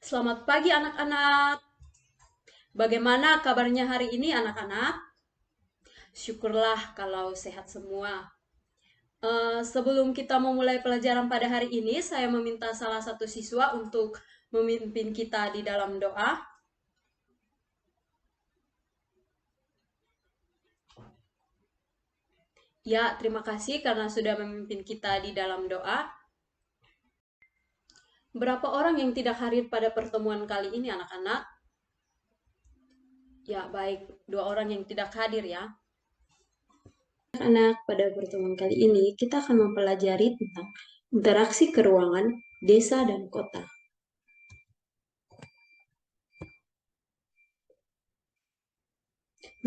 Selamat pagi anak-anak. Bagaimana kabarnya hari ini anak-anak? Syukurlah kalau sehat semua. Sebelum kita memulai pelajaran pada hari ini, saya meminta salah satu siswa untuk memimpin kita di dalam doa. Ya, terima kasih karena sudah memimpin kita di dalam doa. Berapa orang yang tidak hadir pada pertemuan kali ini anak-anak? Ya, baik. 2 orang yang tidak hadir ya. Anak-anak, pada pertemuan kali ini kita akan mempelajari tentang interaksi keruangan desa dan kota.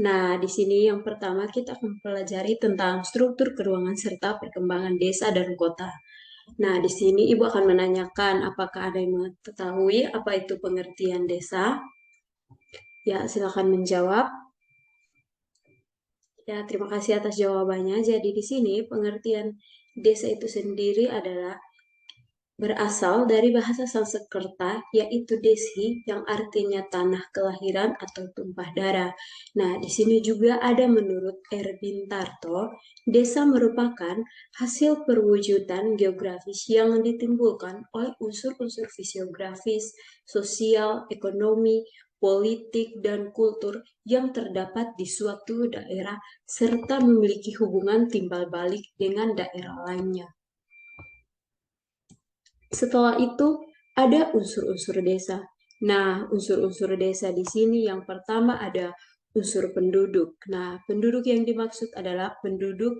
Nah, di sini yang pertama kita akan mempelajari tentang struktur keruangan serta perkembangan desa dan kota. Nah, di sini Ibu akan menanyakan apakah ada yang mengetahui apa itu pengertian desa? Ya, silakan menjawab. Ya, terima kasih atas jawabannya. Jadi di sini pengertian desa itu sendiri adalah berasal dari bahasa Sanskerta, yaitu desi, yang artinya tanah kelahiran atau tumpah darah. Nah, di sini juga ada menurut Erwin Tarto, desa merupakan hasil perwujudan geografis yang ditimbulkan oleh unsur-unsur fisiografis, sosial, ekonomi, politik, dan kultur yang terdapat di suatu daerah serta memiliki hubungan timbal balik dengan daerah lainnya. Setelah itu ada unsur-unsur desa. Nah, unsur-unsur desa di sini yang pertama ada unsur penduduk. Nah, penduduk yang dimaksud adalah penduduk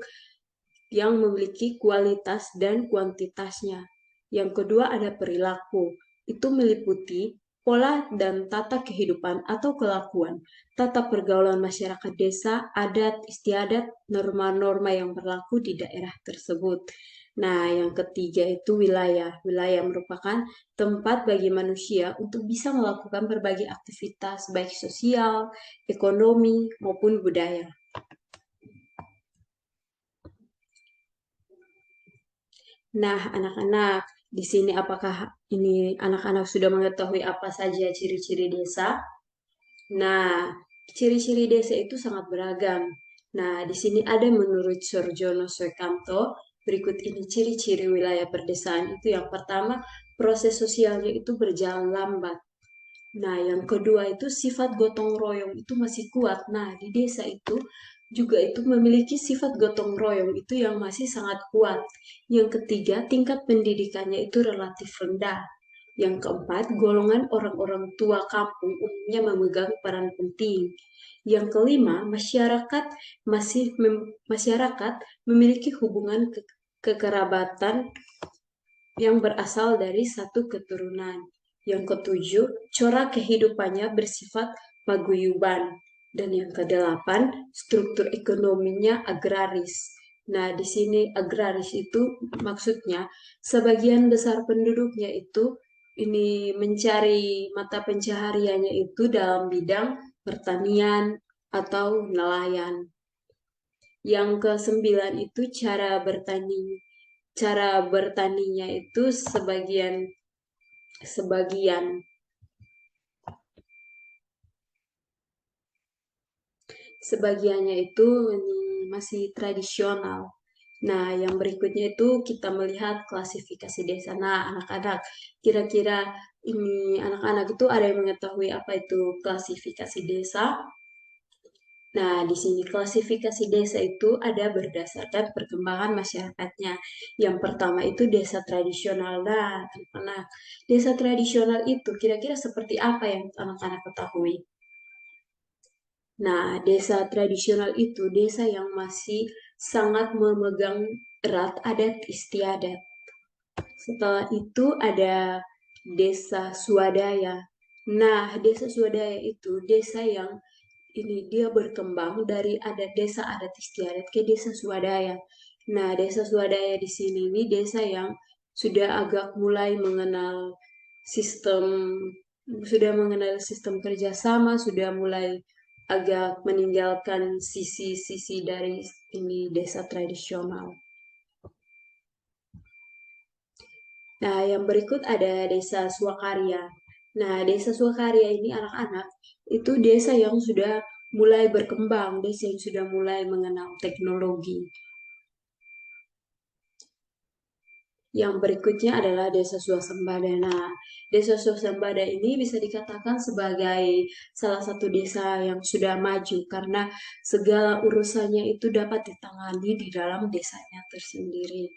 yang memiliki kualitas dan kuantitasnya. Yang kedua ada perilaku. Itu meliputi pola dan tata kehidupan atau kelakuan, tata pergaulan masyarakat desa, adat istiadat, norma-norma yang berlaku di daerah tersebut. Nah, yang ketiga itu wilayah. Wilayah merupakan tempat bagi manusia untuk bisa melakukan berbagai aktivitas baik sosial, ekonomi, maupun budaya. Nah, anak-anak, di sini apakah ini anak-anak sudah mengetahui apa saja ciri-ciri desa? Nah, ciri-ciri desa itu sangat beragam. Nah, di sini ada menurut Sorjono Suekanto, berikut ini ciri-ciri wilayah perdesaan itu yang pertama, proses sosialnya itu berjalan lambat. Nah, yang kedua itu sifat gotong royong itu masih kuat. Nah, di desa itu juga itu memiliki sifat gotong royong itu yang masih sangat kuat. Yang ketiga, tingkat pendidikannya itu relatif rendah. Yang keempat, golongan orang-orang tua kampung umumnya memegang peran penting. Yang kelima, masyarakat memiliki hubungan kekerabatan yang berasal dari satu keturunan. Yang ketujuh, corak kehidupannya bersifat paguyuban. Dan yang kedelapan, struktur ekonominya agraris. Nah, di sini agraris itu maksudnya sebagian besar penduduknya itu ini mencari mata pencahariannya itu dalam bidang pertanian atau nelayan. Yang kesembilan itu cara bertaninya itu sebagian sebagiannya itu masih tradisional. Nah, yang berikutnya itu kita melihat klasifikasi desa. Nah, anak-anak, kira-kira ini anak-anak itu ada yang mengetahui apa itu klasifikasi desa? Nah, di sini klasifikasi desa itu ada berdasarkan perkembangan masyarakatnya. Yang pertama itu desa tradisional. Nah, anak-anak, desa tradisional itu kira-kira seperti apa yang anak-anak ketahui? Nah, desa tradisional itu desa yang masih sangat memegang erat adat istiadat. Setelah itu ada desa swadaya. Nah, desa swadaya itu desa yang ini dia berkembang dari desa adat istiadat ke desa swadaya. Nah, desa swadaya di sini ini desa yang sudah agak mulai sistem sistem kerjasama, sudah mulai agak meninggalkan sisi-sisi dari ini desa tradisional. Nah, yang berikut ada desa swakarya. Nah, desa Swakarya ini anak-anak itu desa yang sudah mulai berkembang, desa yang sudah mulai mengenal teknologi. Yang berikutnya adalah desa swasembada. Nah, desa swasembada ini bisa dikatakan sebagai salah satu desa yang sudah maju karena segala urusannya itu dapat ditangani di dalam desanya tersendiri.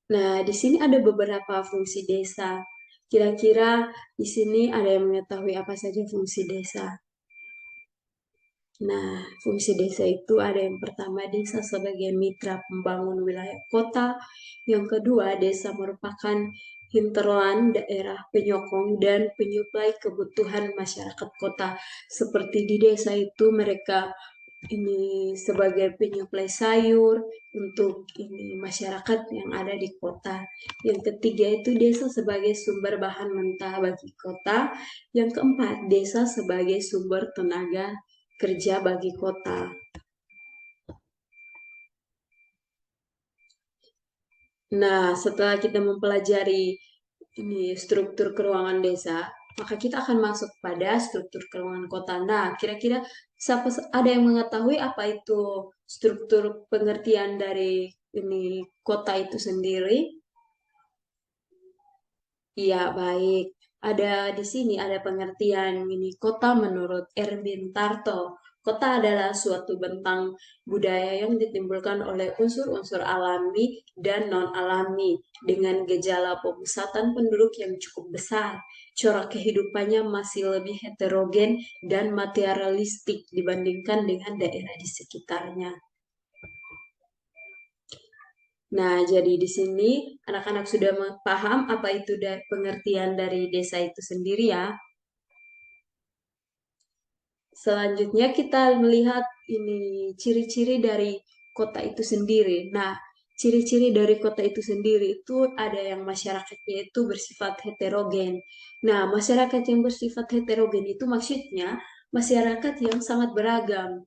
Nah, di sini ada beberapa fungsi desa. Kira-kira di sini ada yang mengetahui apa saja fungsi desa? Nah, fungsi desa itu ada yang pertama, desa sebagai mitra pembangun wilayah kota. Yang kedua, desa merupakan hinterland, daerah penyokong dan penyuplai kebutuhan masyarakat kota. Seperti di desa itu mereka ini sebagai penyuplai sayur untuk ini masyarakat yang ada di kota. Yang ketiga itu desa sebagai sumber bahan mentah bagi kota. Yang keempat, desa sebagai sumber tenaga kerja bagi kota. Nah, setelah kita mempelajari ini struktur keuangan desa, maka kita akan masuk pada struktur keuangan kota. Nah, kira-kira ada yang mengetahui apa itu struktur pengertian dari ini kota itu sendiri? Iya, baik. Ada di sini ada pengertian ini kota menurut Erwin Tarto. Kota adalah suatu bentang budaya yang ditimbulkan oleh unsur-unsur alami dan non-alami dengan gejala pemusatan penduduk yang cukup besar. Corak kehidupannya masih lebih heterogen dan materialistik dibandingkan dengan daerah di sekitarnya. Nah, jadi di sini anak-anak sudah paham apa itu pengertian dari desa itu sendiri ya. Selanjutnya kita melihat ini ciri-ciri dari kota itu sendiri. Nah, ciri-ciri dari kota itu sendiri itu ada yang masyarakatnya itu bersifat heterogen. Nah, masyarakat yang bersifat heterogen itu maksudnya masyarakat yang sangat beragam.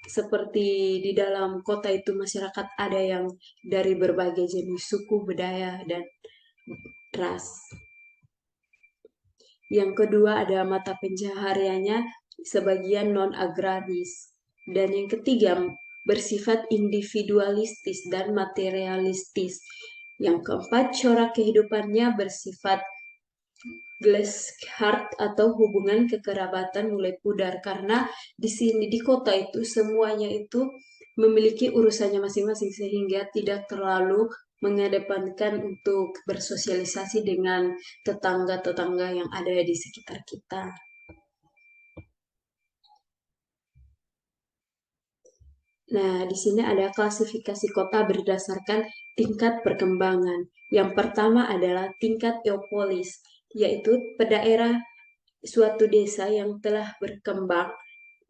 Seperti di dalam kota itu masyarakat ada yang dari berbagai jenis suku, budaya, dan ras. Yang kedua ada mata pencahariannya sebagian non-agraris. Dan yang ketiga bersifat individualistis dan materialistis. Yang keempat corak kehidupannya bersifat glass heart atau hubungan kekerabatan mulai pudar karena di sini di kota itu semuanya itu memiliki urusannya masing-masing sehingga tidak terlalu mengedepankan untuk bersosialisasi dengan tetangga-tetangga yang ada di sekitar kita. Nah, di sini ada klasifikasi kota berdasarkan tingkat perkembangan. Yang pertama adalah tingkat eopolis, yaitu daerah suatu desa yang telah berkembang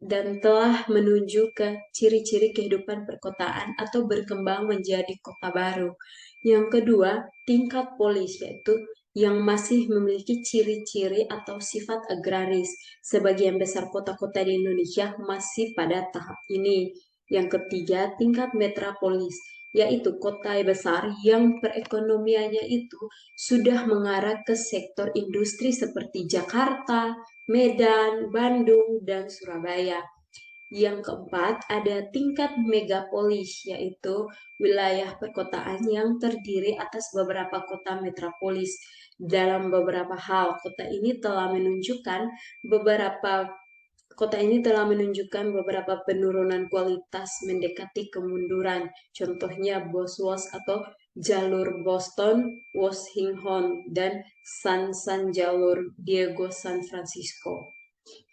dan telah menuju ke ciri-ciri kehidupan perkotaan atau berkembang menjadi kota baru. Yang kedua, tingkat polis, yaitu yang masih memiliki ciri-ciri atau sifat agraris. Sebagian besar kota-kota di Indonesia masih pada tahap ini. Yang ketiga, tingkat metropolis, yaitu kota besar yang perekonomiannya itu sudah mengarah ke sektor industri seperti Jakarta, Medan, Bandung, dan Surabaya. Yang keempat, ada tingkat megapolis, yaitu wilayah perkotaan yang terdiri atas beberapa kota metropolis. Dalam beberapa hal, kota ini telah menunjukkan beberapa penurunan kualitas mendekati kemunduran. Contohnya Bosworth atau jalur Boston, Washington, dan San jalur Diego San Francisco.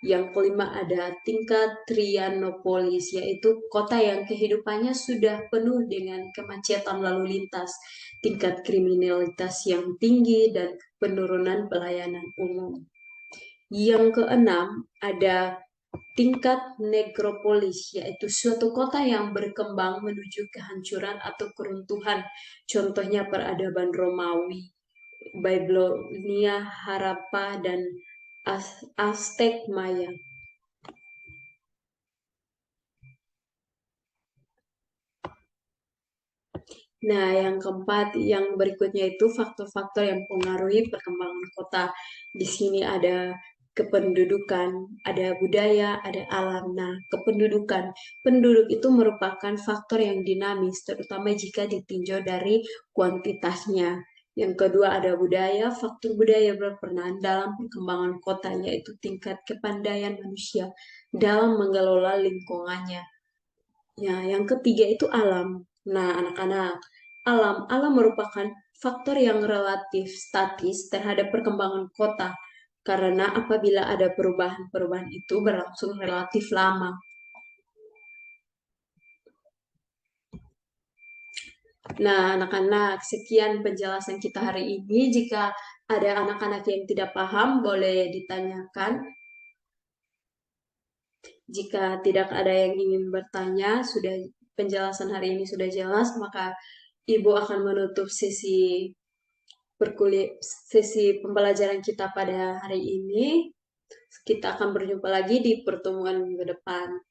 Yang kelima ada tingkat Trianopolis, yaitu kota yang kehidupannya sudah penuh dengan kemacetan lalu lintas, tingkat kriminalitas yang tinggi, dan penurunan pelayanan umum. Yang keenam ada tingkat nekropolis, yaitu suatu kota yang berkembang menuju kehancuran atau keruntuhan. Contohnya peradaban Romawi, Babilonia, Harappa, dan Aztec Maya. Nah, yang keempat, yang berikutnya itu faktor-faktor yang mempengaruhi perkembangan kota. Di sini ada kependudukan, ada budaya, ada alam. Nah, kependudukan. Penduduk itu merupakan faktor yang dinamis, terutama jika ditinjau dari kuantitasnya. Yang kedua ada budaya, faktor budaya berperan dalam perkembangan kota, yaitu tingkat kepandaian manusia dalam mengelola lingkungannya. Ya, yang ketiga itu alam. Nah, anak-anak, alam merupakan faktor yang relatif statis terhadap perkembangan kota karena apabila ada perubahan-perubahan itu berlangsung relatif lama. Nah, anak-anak, sekian penjelasan kita hari ini. Jika ada anak-anak yang tidak paham, boleh ditanyakan. Jika tidak ada yang ingin bertanya, sudah penjelasan hari ini sudah jelas, maka Ibu akan menutup sesi pembelajaran kita pada hari ini. Kita akan berjumpa lagi di pertemuan minggu depan.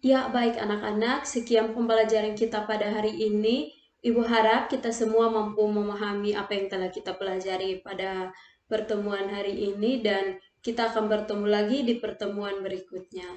Ya, baik anak-anak, sekian pembelajaran kita pada hari ini. Ibu harap kita semua mampu memahami apa yang telah kita pelajari pada pertemuan hari ini dan kita akan bertemu lagi di pertemuan berikutnya.